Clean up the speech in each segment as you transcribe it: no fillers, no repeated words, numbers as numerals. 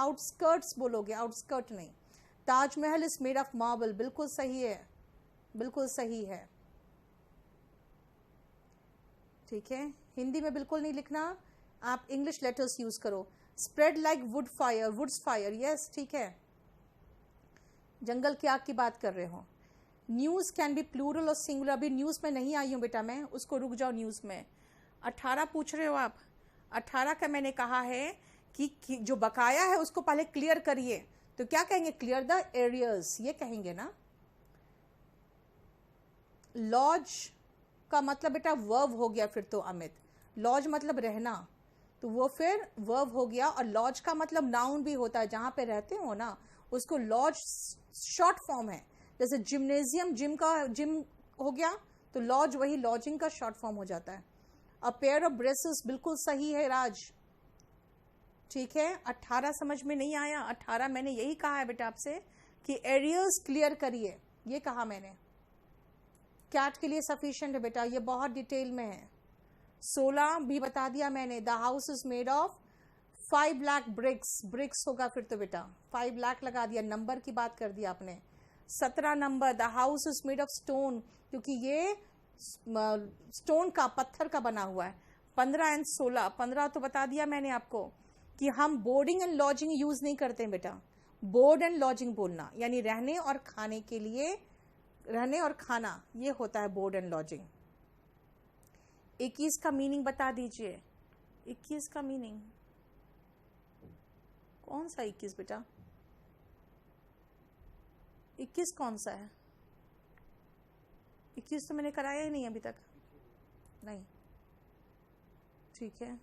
Outskirts बोलोगे, outskirt नहीं। Taj Mahal is made of marble, बिल्कुल सही है, बिल्कुल सही है। ठीक है, हिंदी में बिल्कुल नहीं लिखना, आप इंग्लिश लेटर्स यूज करो। Spread like wood fire, woods fire, yes ठीक है, जंगल की आग की बात कर रहे हो। न्यूज कैन बी प्लूरल और सिंगुलर, अभी न्यूज में नहीं आई हूं बेटा मैं, उसको रुक जाओ न्यूज में। 18 पूछ रहे हो आप, 18 का मैंने कहा है कि जो बकाया है उसको पहले क्लियर करिए, तो क्या कहेंगे, क्लियर द एरियर्स, ये कहेंगे ना। लॉज का मतलब बेटा वर्ब हो गया फिर तो अमित, लॉज मतलब रहना, तो वो फिर वर्ब हो गया। और लॉज का मतलब नाउन भी होता है, जहां पे रहते हो ना उसको लॉज शॉर्ट फॉर्म है। जैसे जिम्नेजियम, जिम का जिम हो गया, तो लॉज वही लॉजिंग का शॉर्ट फॉर्म हो जाता है। अ पेयर ऑफ ब्रेसेस, बिल्कुल सही है राज, ठीक है। 18 समझ में नहीं आया, 18 मैंने यही कहा है बेटा आपसे कि एरियर्स क्लियर करिए, ये कहा मैंने। कैट के लिए सफिशिएंट है बेटा, ये बहुत डिटेल में है। 16 भी बता दिया मैंने, the house is made of 5 lakh bricks, bricks होगा फिर तो बेटा, 5 लाख लगा दिया, नंबर की बात कर दिया आपने। 17 number, the house is made of stone, क्योंकि ये स्टोन का, पत्थर का बना हुआ है। 15 एंड 16, 15 तो बता दिया मैंने आपको कि हम बोर्डिंग एंड लॉजिंग यूज नहीं करते हैं बेटा, बोर्ड एंड लॉजिंग बोलना, यानी रहने और खाने के लिए, रहने और खाना, ये होता है बोर्ड एंड लॉजिंग। 21 का मीनिंग बता दीजिए, 21 का मीनिंग कौन सा 21 बेटा, 21 कौन सा है, 21 तो मैंने कराया ही नहीं अभी तक, नहीं ठीक है।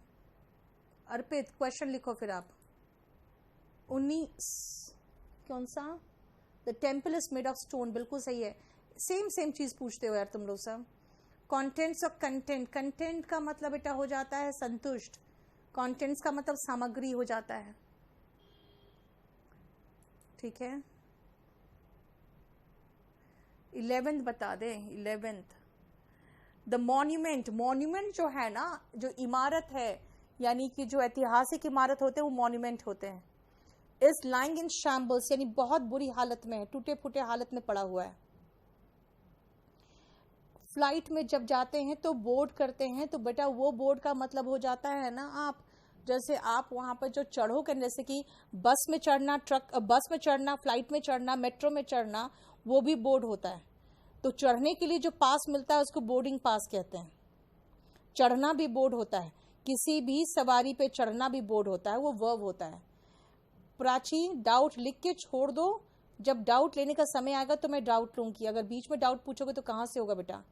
अर्पित क्वेश्चन लिखो फिर आप। 19 कौन सा, the temple is made of stone, बिल्कुल सही है। सेम चीज पूछते हो यार तुम लोग सब। कॉन्टेंट्स ऑफ कंटेंट, कंटेंट का मतलब बेटा हो जाता है संतुष्ट, कॉन्टेंट्स का मतलब सामग्री हो जाता है, ठीक है। 11th बता दे, 11th द मॉन्यूमेंट, मॉन्यूमेंट जो है ना, जो इमारत है, यानी कि जो ऐतिहासिक इमारत होते हैं वो मॉन्यूमेंट होते हैं। इज लाइंग इन शैम्बल्स, यानी बहुत बुरी हालत में है, टूटे फूटे हालत में पड़ा हुआ है। फ्लाइट में जब जाते हैं तो बोर्ड करते हैं, तो बेटा वो बोर्ड का मतलब हो जाता है ना, आप जैसे आप वहां पर जो चढ़ो कर, जैसे कि बस में चढ़ना, ट्रक बस में चढ़ना, फ्लाइट में चढ़ना, मेट्रो में चढ़ना, वो भी बोर्ड होता है। तो चढ़ने के लिए जो पास मिलता है उसको बोर्डिंग पास कहते हैं। चढ़ना भी बोर्ड होता है, किसी भी सवारी पे चढ़ना भी बोर्ड होता है, वो वर्ब होता है। प्राची डाउट लिख के छोड़ दो, जब डाउट लेने का समय आएगा तो मैं डाउट लूंगी, अगर बीच में डाउट पूछोगे तो कहां से होगा बेटा।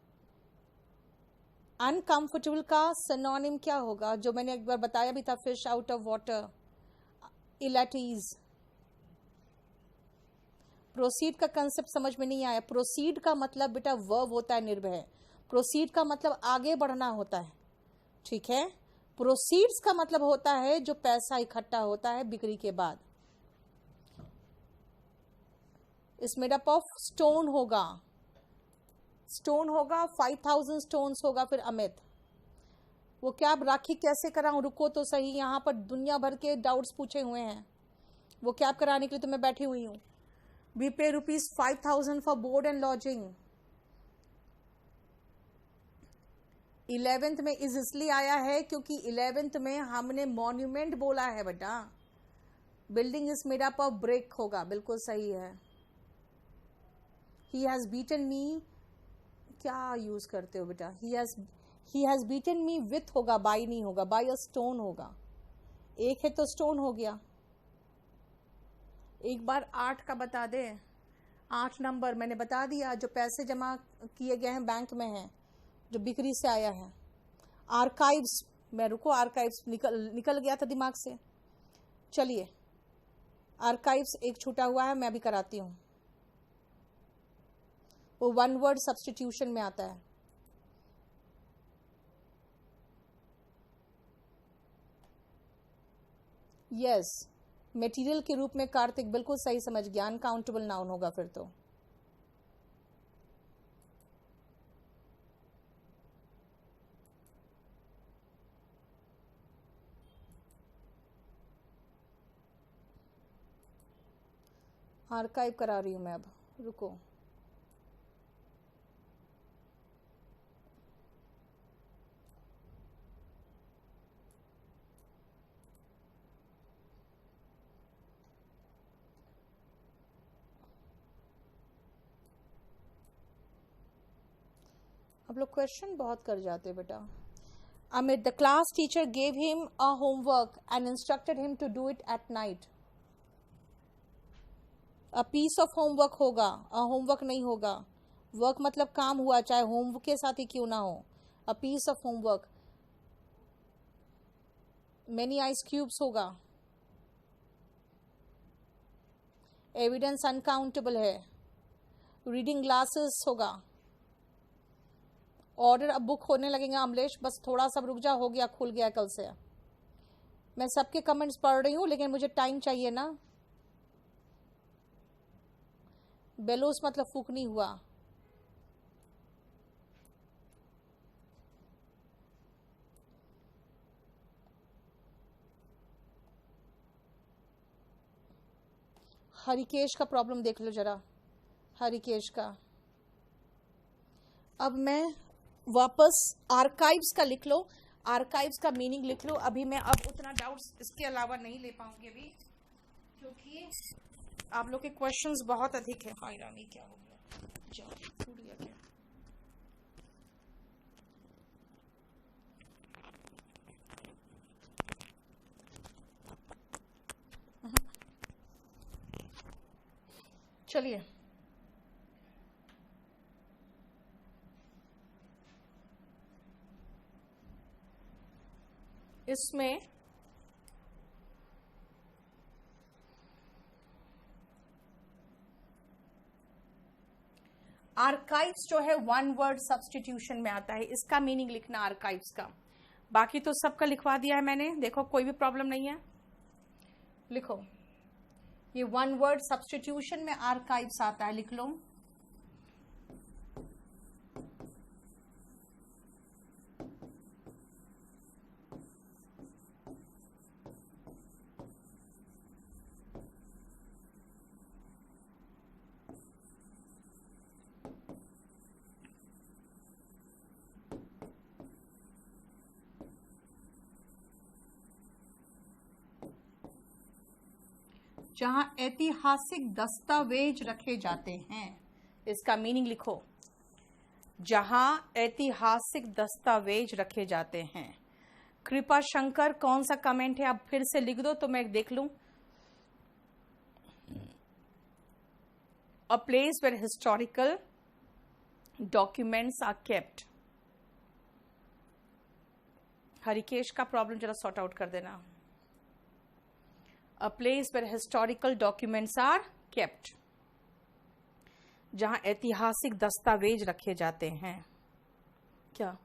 अनकंफर्टेबल का सिनोनिम क्या होगा, जो मैंने एक बार बताया भी था, फिश आउट ऑफ वाटर, इलेटीज। प्रोसीड का कंसेप्ट समझ में नहीं आया, प्रोसीड का मतलब बेटा वर्ब होता है निर्भय, प्रोसीड का मतलब आगे बढ़ना होता है, ठीक है। प्रोसीड्स का मतलब होता है जो पैसा इकट्ठा होता है बिक्री के बाद। इस मेड अप ऑफ स्टोन होगा, स्टोन होगा, 5000 स्टोन्स होगा। फिर अमित वो क्या, राखी कैसे कराऊं, रुको तो सही, यहां पर दुनिया भर के डाउट्स पूछे हुए हैं, वो कैब कराने के लिए तो मैं बैठी हुई हूं। वी पे ₹5,000 for board and lodging. 11th में इज इसलिए आया है क्योंकि 11th में हमने मॉन्यूमेंट बोला है बेटा। Building is made up of brick होगा, बिल्कुल सही है। ही हैज बीटन मी, क्या यूज करते हो बेटा, he has beaten me with होगा, बाई नहीं होगा, बाई अ स्टोन होगा, एक है तो स्टोन हो गया। एक बार 8 का बता दे, 8 नंबर मैंने बता दिया, जो पैसे जमा किए गए हैं बैंक में हैं, जो बिक्री से आया है। आर्काइव्स, मैं रुको, आर्काइव्स निकल गया था दिमाग से, चलिए आर्काइव्स एक छूटा हुआ है, मैं भी कराती हूं, वो 1 वर्ड सब्स्टिट्यूशन में आता है। यस, मटेरियल के रूप में कार्तिक बिल्कुल सही समझ गया, अनकाउंटेबल नाउन होगा फिर तो। आर्काइव करा रही हूँ मैं, अब रुको। आप लोग क्वेश्चन बहुत कर जाते बेटा। Amit, the class teacher gave him a homework and instructed him to do it at night. A piece of homework होगा, a homework नहीं होगा। वर्क मतलब काम हुआ, चाहे होमवर्क के साथ ही क्यों ना हो। A piece of homework, many ice cubes होगा। एविडेंस अनकाउंटेबल है। रीडिंग ग्लासेस होगा। ऑर्डर अब बुक होने लगेगा अमलेश, बस थोड़ा सा रुक जा, हो गया, खुल गया कल से। मैं सबके कमेंट्स पढ़ रही हूँ लेकिन मुझे टाइम चाहिए ना। बेलोस मतलब फूक नहीं हुआ। हरिकेश का प्रॉब्लम देख लो जरा, हरिकेश का। अब मैं वापस आर्काइव्स का लिख लो, आर्काइव्स का मीनिंग लिख लो। अभी मैं अब उतना डाउट्स इसके अलावा नहीं ले पाऊंगी अभी, क्योंकि आप लोग के क्वेश्चंस बहुत अधिक है। हाय रानी, क्या हो गया? जाओ, टूट गया क्या? चलिए, इसमें आर्काइव्स जो है वन वर्ड सब्स्टिट्यूशन में आता है, इसका मीनिंग लिखना आर्काइव्स का। बाकी तो सबका लिखवा दिया है मैंने, देखो कोई भी प्रॉब्लम नहीं है। लिखो, ये वन वर्ड सब्स्टिट्यूशन में आर्काइव्स आता है, लिख लो। जहां ऐतिहासिक दस्तावेज रखे जाते हैं, इसका मीनिंग लिखो। जहां ऐतिहासिक दस्तावेज रखे जाते हैं। कृपा शंकर, कौन सा कमेंट है? आप फिर से लिख दो तो मैं देख लूं। A place where historical documents are kept. Harikesh का प्रॉब्लम जरा सॉर्ट आउट कर देना। A place where historical documents are kept, जहां ऐतिहासिक दस्तावेज रखे जाते हैं। क्या?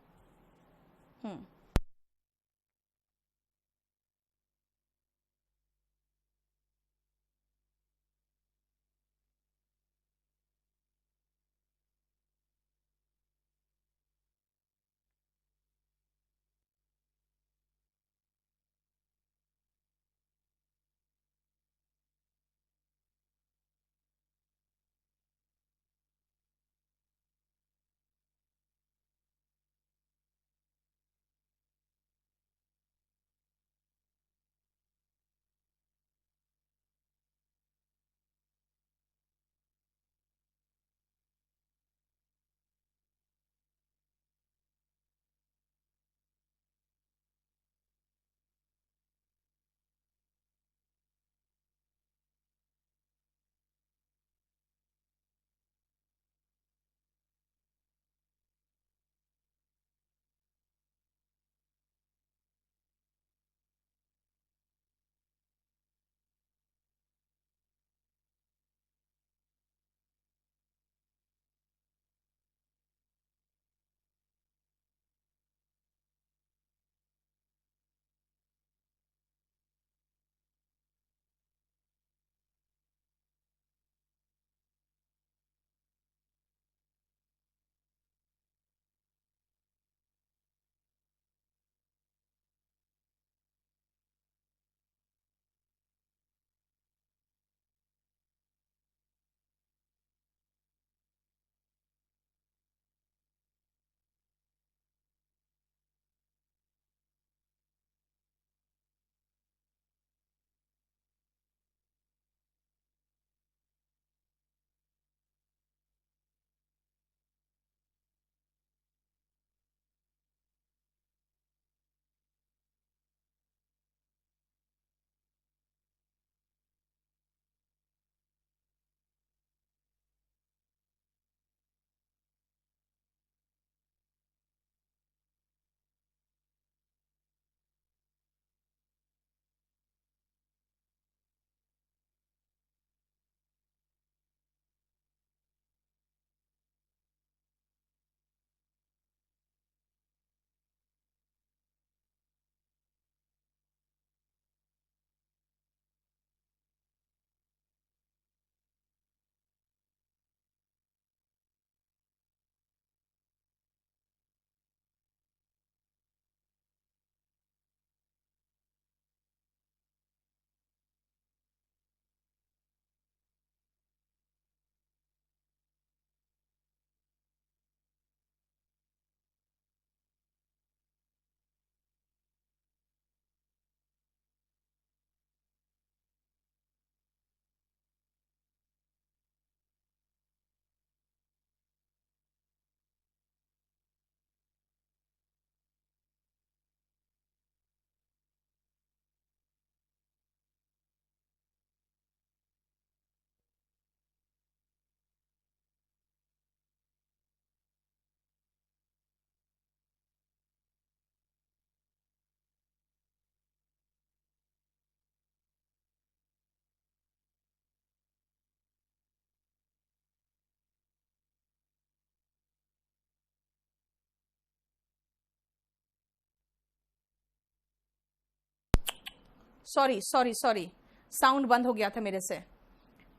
सॉरी सॉरी सॉरी, साउंड बंद हो गया था मेरे से,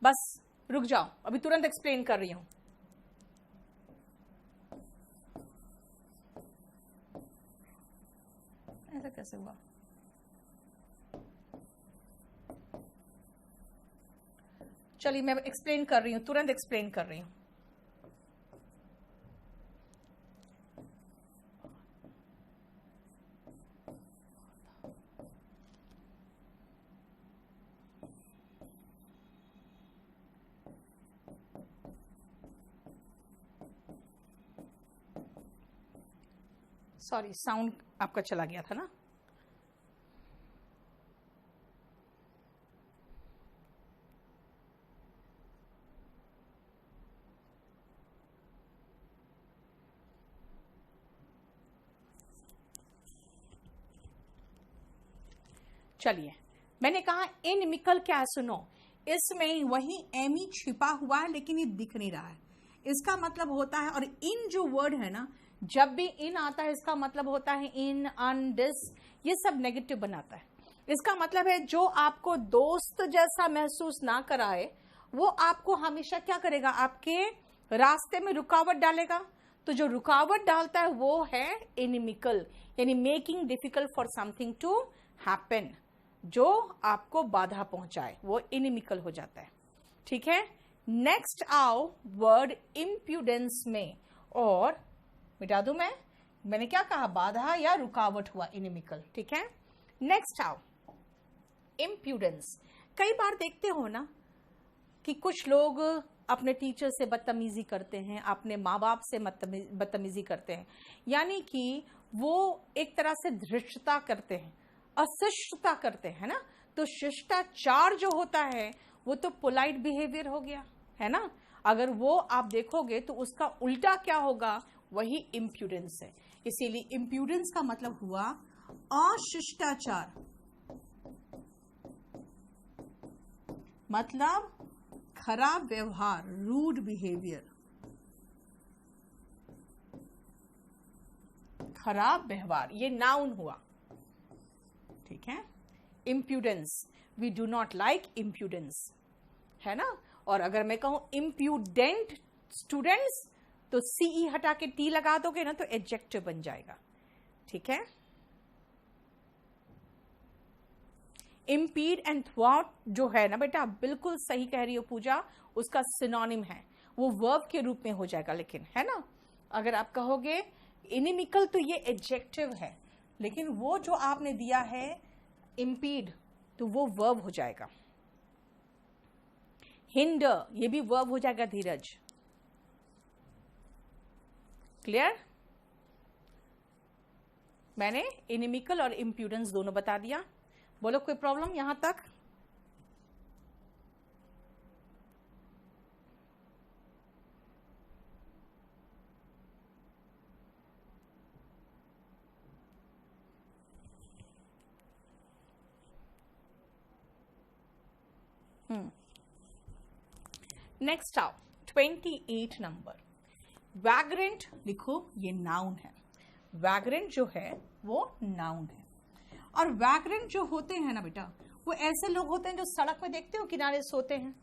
बस रुक जाओ, अभी तुरंत एक्सप्लेन कर रही हूं। ऐसा कैसे हुआ? चलिए मैं एक्सप्लेन कर रही हूं, तुरंत एक्सप्लेन कर रही हूं। सॉरी, साउंड आपका चला गया था ना। चलिए, मैंने कहा इनमिकल क्या है, सुनो, इसमें वही एमी छिपा हुआ है लेकिन ये दिख नहीं रहा है। इसका मतलब होता है, और इन जो वर्ड है ना, जब भी इन आता है इसका मतलब होता है इन, अन, डिस, ये सब नेगेटिव बनाता है। इसका मतलब है जो आपको दोस्त जैसा महसूस ना कराए वो आपको हमेशा क्या करेगा, आपके रास्ते में रुकावट डालेगा। तो जो रुकावट डालता है वो है इनिमिकल, यानी making difficult for something to happen, जो आपको बाधा पहुंचाए वो इनिमिकल हो जाता है। ठीक है, नेक्स्ट आओ वर्ड इम्प्यूडेंस में, और मिटा दूं मैंने क्या कहा, बाधा या रुकावट हुआ इनिमिकल। ठीक है, नेक्स्ट आओ इम्प्यूडेंस। कई बार देखते हो ना कि कुछ लोग अपने टीचर से बदतमीजी करते हैं, अपने माँ बाप से बदतमीजी करते हैं, यानी कि वो एक तरह से धृष्टता करते हैं, अशिष्टता करते हैं ना। तो शिष्टाचार जो होता है वो तो पोलाइट बिहेवियर हो गया है ना। अगर वो आप देखोगे तो उसका उल्टा क्या होगा, वही इम्प्यूडेंस है। इसीलिए इम्प्यूडेंस का मतलब हुआ अशिष्टाचार, मतलब खराब व्यवहार, रूड बिहेवियर, खराब व्यवहार, ये नाउन हुआ। ठीक है, impudence, we do not like impudence, है ना। और अगर मैं कहूं इम्प्यूडेंट स्टूडेंट्स तो सीई हटा के टी लगा दोगे ना तो एडजेक्टिव बन जाएगा। ठीक है, इम्पीड एंड थ्वाट जो है ना बेटा, बिल्कुल सही कह रही हो पूजा, उसका सिनोनिम है, वो वर्ब के रूप में हो जाएगा, लेकिन है ना। अगर आप कहोगे इनिमिकल तो ये एडजेक्टिव है, लेकिन वो जो आपने दिया है इम्पीड तो वो वर्ब हो जाएगा। हिंडर, ये भी वर्ब हो जाएगा धीरज। क्लियर? मैंने इनिमिकल और इम्प्यूडेंस दोनों बता दिया। बोलो कोई प्रॉब्लम यहां तक? नेक्स्ट आओ 28 नंबर, वैग्रेंट लिखो, ये नाउन है। वैग्रेंट जो है वो नाउन है, और वैग्रेंट जो होते हैं ना बेटा, वो ऐसे लोग होते हैं जो सड़क में देखते हो किनारे सोते हैं,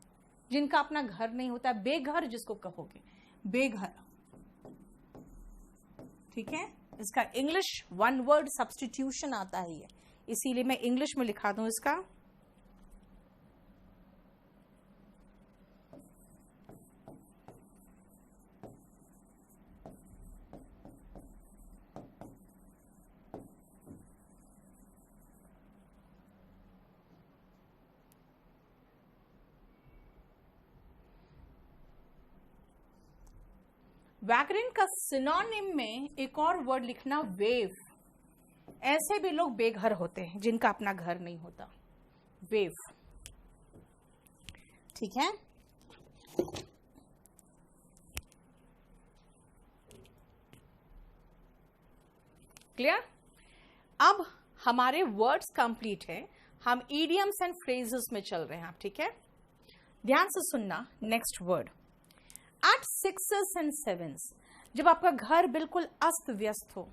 जिनका अपना घर नहीं होता, बेघर जिसको कहोगे, बेघर। ठीक है, इसका इंग्लिश वन वर्ड सब्स्टिट्यूशन आता है ये, इसीलिए मैं इंग्लिश में लिखा दूं इसका। वैग्रेंट का सिनोनिम में एक और वर्ड लिखना, वेव। ऐसे भी लोग बेघर होते हैं जिनका अपना घर नहीं होता, वेव। ठीक है, क्लियर? अब हमारे वर्ड्स कंप्लीट है, हम इडियम्स एंड फ्रेजेस में चल रहे हैं आप। ठीक है, ध्यान से सुनना। Next word, eight 6s and 7s, जब आपका घर बिल्कुल अस्त व्यस्त हो,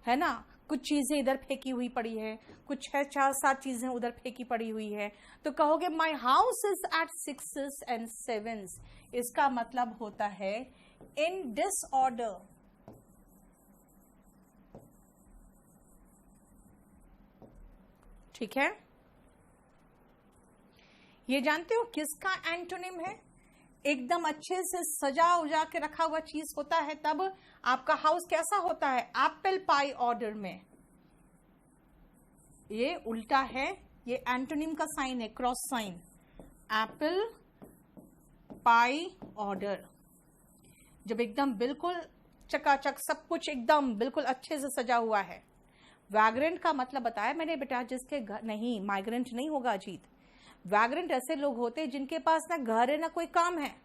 है ना, कुछ चीजें इधर फेंकी हुई पड़ी है, कुछ 6-4-7 चीजें उधर फेंकी पड़ी हुई है, तो कहोगे my house is at 6s and 7s। इसका मतलब होता है इन डिसऑर्डर। ठीक है, ये जानते हो किसका एंटोनिम है? एकदम अच्छे से सजा उजा के रखा हुआ चीज होता है तब आपका हाउस कैसा होता है? एप्पल पाई ऑर्डर में। ये उल्टा है, ये एंटोनिम का साइन है, cross sign. Apple pie order जब एकदम बिल्कुल चकाचक सब कुछ एकदम बिल्कुल अच्छे से सजा हुआ है। वैग्रेंट का मतलब बताया मैंने बेटा, जिसके घर नहीं, माइग्रेंट नहीं होगा अजीत। वैग्रेंट ऐसे लोग होते हैं जिनके पास ना घर है ना कोई काम है,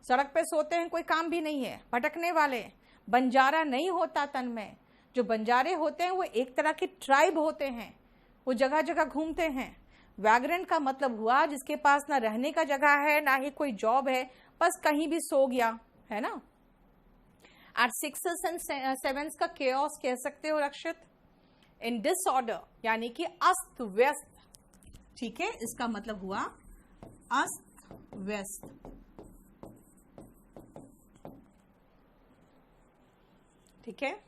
सड़क पे सोते हैं, कोई काम भी नहीं है, भटकने वाले। बंजारा नहीं होता तन में। जो बंजारे होते हैं वो एक तरह की ट्राइब होते हैं, वो जगह जगह घूमते हैं। वैग्रेंट का मतलब हुआ जिसके पास ना रहने का जगह है ना ही कोई जॉब है, बस कहीं भी सो गया, है ना। एट 6s and 7s का केओस कह सकते हो रक्षित। इन डिसऑर्डर यानी कि अस्त व्यस्त। ठीक है, इसका मतलब हुआ अस्त व्यस्त। ठीक है,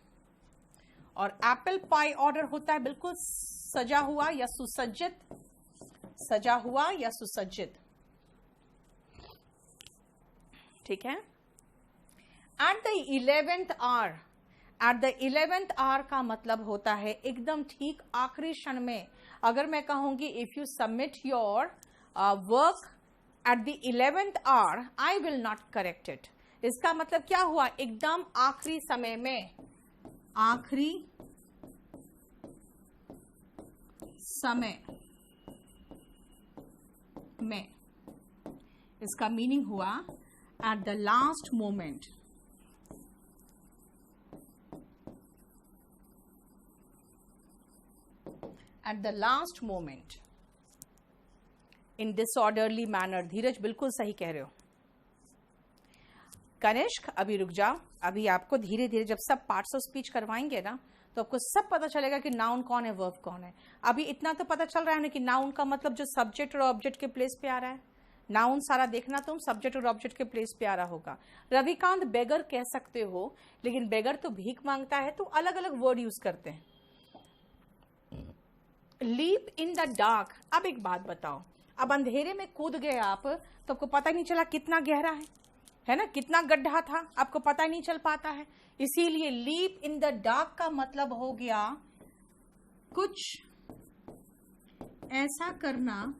और एप्पल पाई ऑर्डर होता है बिल्कुल सजा हुआ या सुसज्जित, सजा हुआ या सुसज्जित। ठीक है, at the 11th hour, at the 11th hour का मतलब होता है एकदम ठीक आखिरी क्षण में। अगर मैं कहूंगी if you submit your work at the 11th hour, I will not correct it. इसका मतलब क्या हुआ? एकदम आखिरी समय में, आखिरी समय में। इसका मीनिंग हुआ at the last moment. At the last moment in disorderly manner. Dheeraj बिल्कुल सही कह रहे हो। कनिष्क अभी रुक जाओ, अभी आपको धीरे धीरे जब सब पार्ट्स ऑफ स्पीच करवाएंगे ना तो आपको सब पता चलेगा कि नाउन कौन है, वर्ब कौन है। अभी इतना तो पता चल रहा है ना कि नाउन का मतलब जो सब्जेक्ट और ऑब्जेक्ट के प्लेस पे आ रहा है। नाउन सारा देखना तुम सब्जेक्ट और ऑब्जेक्ट के प्लेस पे आ रहा होगा। रविकांत बेगर कह सकते हो, लेकिन बेगर तो भीख मांगता है तो अलग अलग वर्ड यूज करते हैं। Leap in the dark. अब एक बात बताओ, अब अंधेरे में कूद गए आप तो आपको पता ही नहीं चला कितना गहरा है ना, कितना गड्ढा था, आपको पता ही नहीं चल पाता है। इसीलिए लीप इन द डार्क का मतलब हो गया कुछ ऐसा करना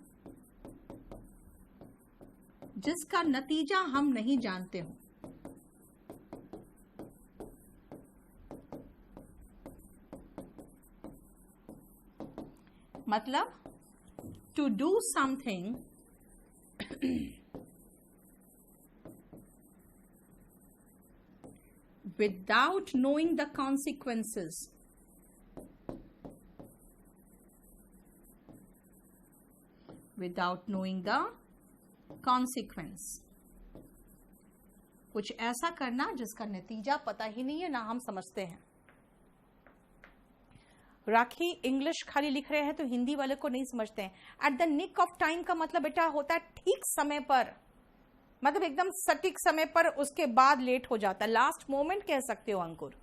जिसका नतीजा हम नहीं जानते हो। मतलब to do something without knowing the consequences, without knowing the consequence। कुछ ऐसा करना जिसका नतीजा पता ही नहीं है, ना हम समझते हैं। राखी इंग्लिश खाली लिख रहे हैं तो हिंदी वाले को नहीं समझते हैं। At the nick of time का मतलब बेटा होता है ठीक समय पर, मतलब एकदम सटीक समय पर, उसके बाद लेट हो जाता है। लास्ट मोमेंट कह सकते हो अंकुर।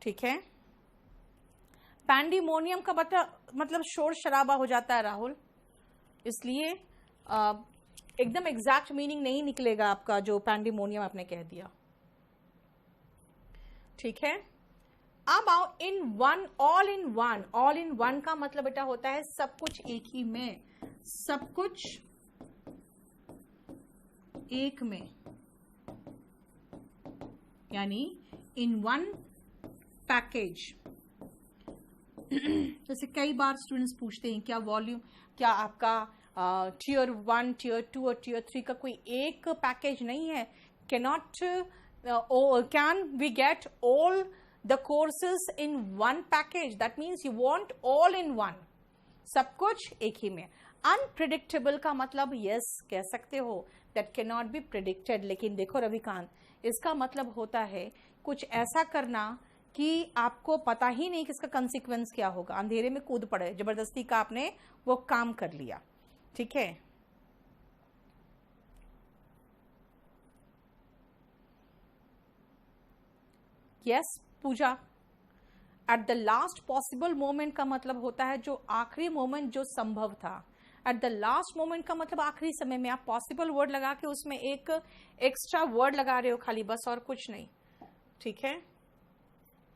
ठीक है, पैंडीमोनियम का मतलब शोर शराबा हो जाता है राहुल, इसलिए एकदम एग्जैक्ट मीनिंग नहीं निकलेगा आपका जो पैंडीमोनियम आपने कह दिया। ठीक है, अब आओ in one, all in one. All in one का मतलब बेटा होता है सब कुछ एक ही में, सब कुछ एक में, यानी इन वन पैकेज। जैसे कई बार स्टूडेंट्स पूछते हैं क्या वॉल्यूम, क्या आपका टीयर 1, टीयर 2 और टीयर 3 का कोई एक पैकेज नहीं है? Can we get all the courses in one package? That means you want all in one, सब कुछ एक ही में। unpredictable का मतलब yes कह सकते हो, that cannot be predicted। लेकिन देखो रविकांत, इसका मतलब होता है कुछ ऐसा करना कि आपको पता ही नहीं कि इसका कंसिक्वेंस क्या होगा, अंधेरे में कूद पड़े, जबरदस्ती का आपने वो काम कर लिया, ठीक है। Yes Pooja, at the last possible moment का मतलब होता है जो आखिरी मोमेंट जो संभव था। एट द लास्ट मोमेंट का मतलब आखिरी समय में, आप पॉसिबल वर्ड लगा के उसमें एक एक्स्ट्रा वर्ड लगा रहे हो खाली, बस और कुछ नहीं, ठीक है।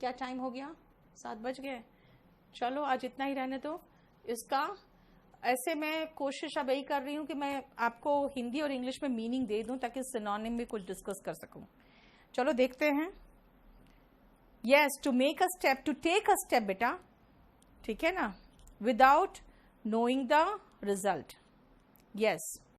क्या टाइम हो गया? 7 बज गए। चलो आज इतना ही रहने दो। इसका ऐसे मैं कोशिश अब यही कर रही हूँ कि मैं आपको हिंदी और इंग्लिश में मीनिंग दे दूं ताकि सिनोनिम भी कुछ डिस्कस कर सकूं। चलो देखते हैं। Yes, to make a step, to take a step बेटा, ठीक है ना, without knowing the result. Yes.